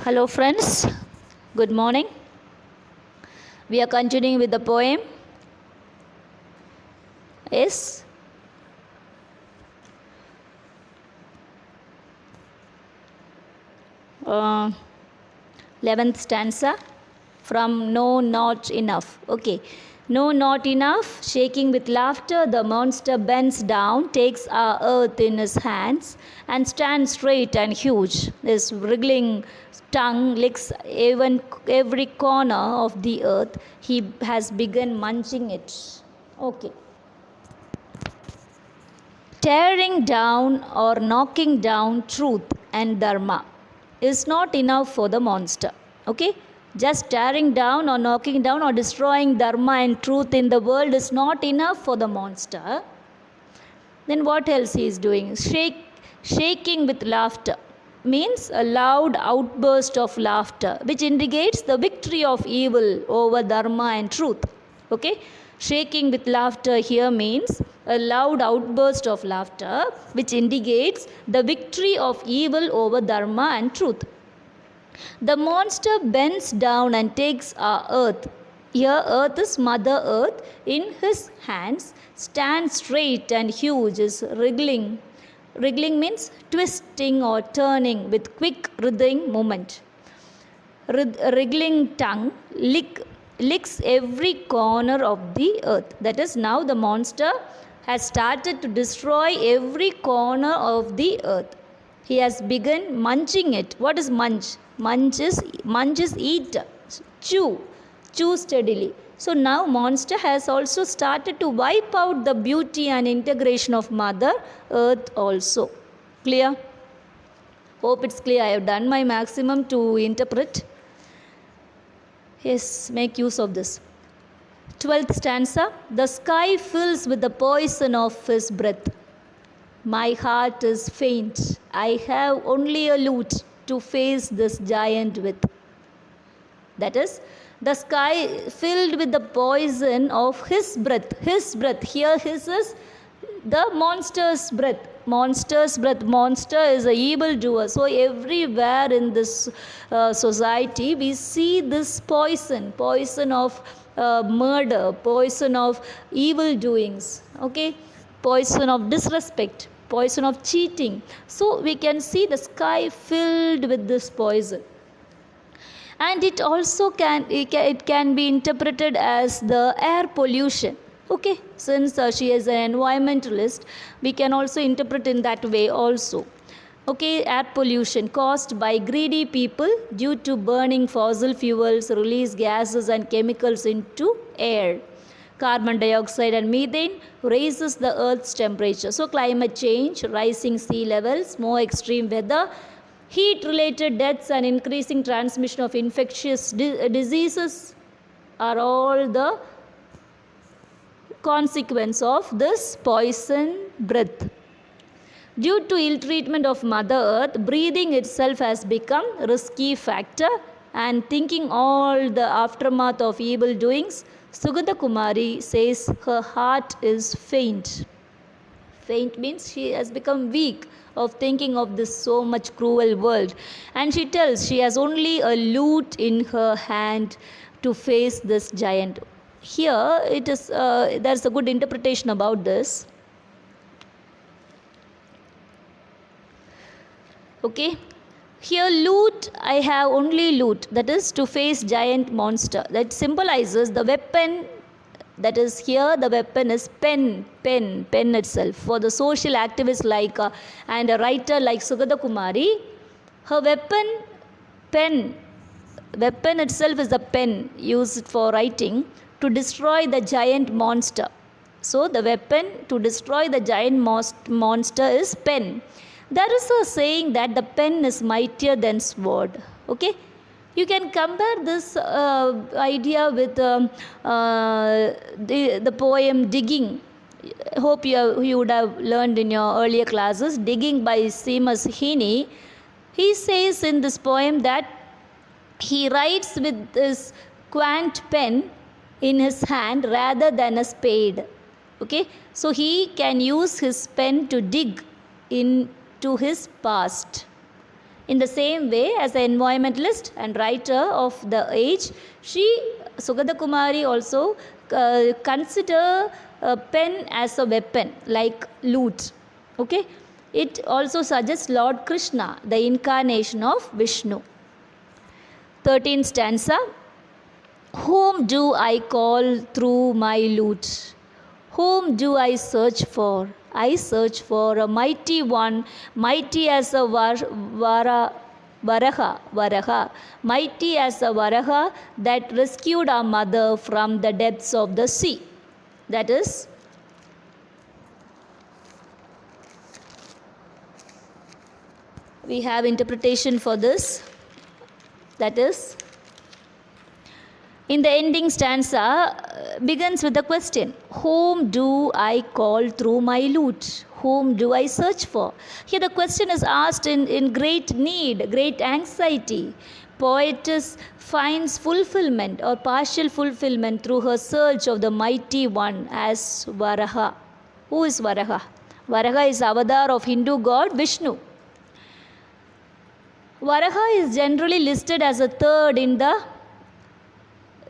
Hello friends, good morning. We are continuing with the poem. Yes. 11th stanza from No Not Enough. Okay. No, not enough. Shaking with laughter, the monster bends down, takes our earth in his hands, and stands straight and huge. His wriggling tongue licks even every corner of the earth. He has begun munching it. Okay. Tearing down or knocking down truth and dharma is not enough for the monster. Okay? Just tearing down or knocking down or destroying dharma and truth in the world is not enough for the monster. Then what else he is doing? Shaking with laughter means a loud outburst of laughter, which indicates the victory of evil over dharma and truth. Okay? Shaking with laughter here means a loud outburst of laughter, which indicates the victory of evil over dharma and truth. The monster bends down and takes our earth. Here, earth is Mother Earth. In his hands, stands straight and huge, is wriggling. Wriggling means twisting or turning with quick writhing movement. Wriggling tongue licks every corner of the earth. That is, now the monster has started to destroy every corner of the earth. He has begun munching it. What is munch? Munch is eat, chew steadily. So now monster has also started to wipe out the beauty and integration of Mother Earth also. Clear? Hope it's clear. I have done my maximum to interpret. Yes, make use of this. 12th stanza. The sky fills with the poison of his breath. My heart is faint. I have only a lute to face this giant with. That is, the sky filled with the poison of his breath. His breath. Here his is the monster's breath. Monster's breath. Monster is an evildoer. So everywhere in this society we see this poison of murder, poison of evil doings. Okay, poison of disrespect, poison of cheating. So we can see the sky filled with this poison. And it also can be interpreted as the air pollution. Okay, since she is an environmentalist, we can also interpret in that way also. Okay, air pollution caused by greedy people due to burning fossil fuels, release gases and chemicals into air. Carbon dioxide and methane raises the earth's temperature. So climate change, rising sea levels, more extreme weather, heat related deaths and increasing transmission of infectious diseases are all the consequence of this poison breath. Due to ill treatment of Mother Earth, breathing itself has become a risky factor, and thinking all the aftermath of evil doings, Sugata Kumari says her heart is faint. Faint means she has become weak of thinking of this so much cruel world, and she tells she has only a lute in her hand to face this giant. Here it is there's a good interpretation about this. Okay, here lute, I have only lute, that is to face giant monster. That symbolizes the weapon. That is, here the weapon is pen itself. For the social activist like and a writer like Sugata Kumari, her weapon itself is the pen used for writing to destroy the giant monster. So the weapon to destroy the giant monster is pen. There is a saying that the pen is mightier than sword. Okay, you can compare this idea with the poem Digging. Hope you would have learned in your earlier classes. Digging by Seamus Heaney. He says in this poem that he writes with this quaint pen in his hand rather than a spade. Okay, so he can use his pen to dig into his past. In the same way, as an environmentalist and writer of the age, Sugata Kumari also consider a pen as a weapon like lute. Okay, it also suggests Lord Krishna, the incarnation of Vishnu. 13th stanza. Whom do I call through my lute? Whom do I search for? I search for a mighty one, mighty as a Varaha, mighty as a Varaha that rescued our mother from the depths of the sea. That is, we have interpretation for this. That is, in the ending stanza begins with the question, whom do I call through my lute? Whom do I search for? Here the question is asked in great need, great anxiety. Poetess finds fulfillment or partial fulfillment through her search of the mighty one as Varaha. Who is Varaha? Varaha is avatar of Hindu god Vishnu. Varaha is generally listed as a third in the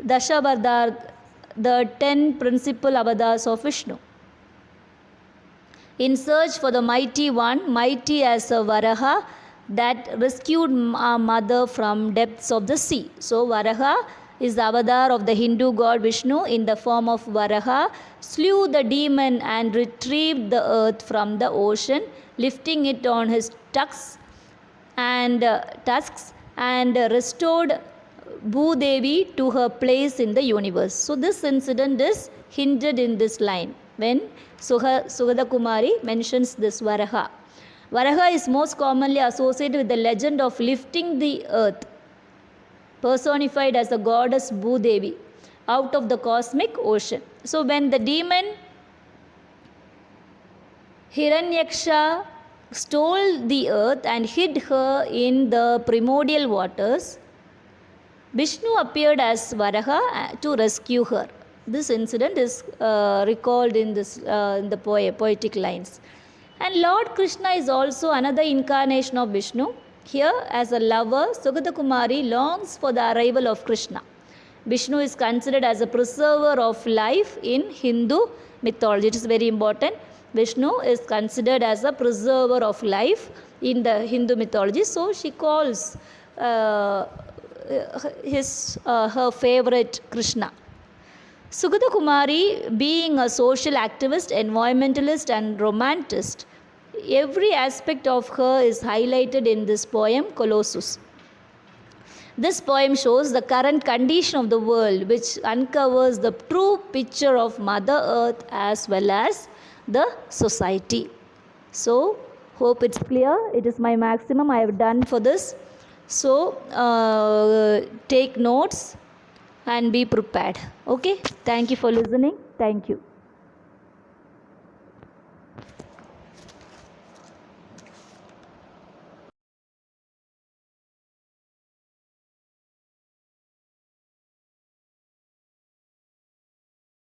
Dashavardha, the 10 principal avatars of Vishnu. In search for the mighty one, mighty as a Varaha that rescued our mother from depths of the sea. So Varaha is the avatar of the Hindu god Vishnu in the form of Varaha, slew the demon and retrieved the earth from the ocean, lifting it on his tusks and restored Bhudevi to her place in the universe. So this incident is hinted in this line when Sugata Kumari mentions this Varaha. Varaha is most commonly associated with the legend of lifting the earth, personified as the goddess Bhudevi, out of the cosmic ocean. So when the demon Hiranyaksha stole the earth and hid her in the primordial waters, Vishnu appeared as Varaha to rescue her. This incident is recalled in the poetic lines. And Lord Krishna is also another incarnation of Vishnu. Here, as a lover, Sugata Kumari longs for the arrival of Krishna. Vishnu is considered as a preserver of life in Hindu mythology. It is very important. Vishnu is considered as a preserver of life in the Hindu mythology. So she calls her favorite Krishna. Sugata Kumari, being a social activist, environmentalist and romanticist, every aspect of her is highlighted in this poem Colossus. This poem shows the current condition of the world, which uncovers the true picture of Mother Earth as well as the society. So, hope it's clear. It is my maximum I have done for this. So, take notes and be prepared. Okay. Thank you for listening. Thank you.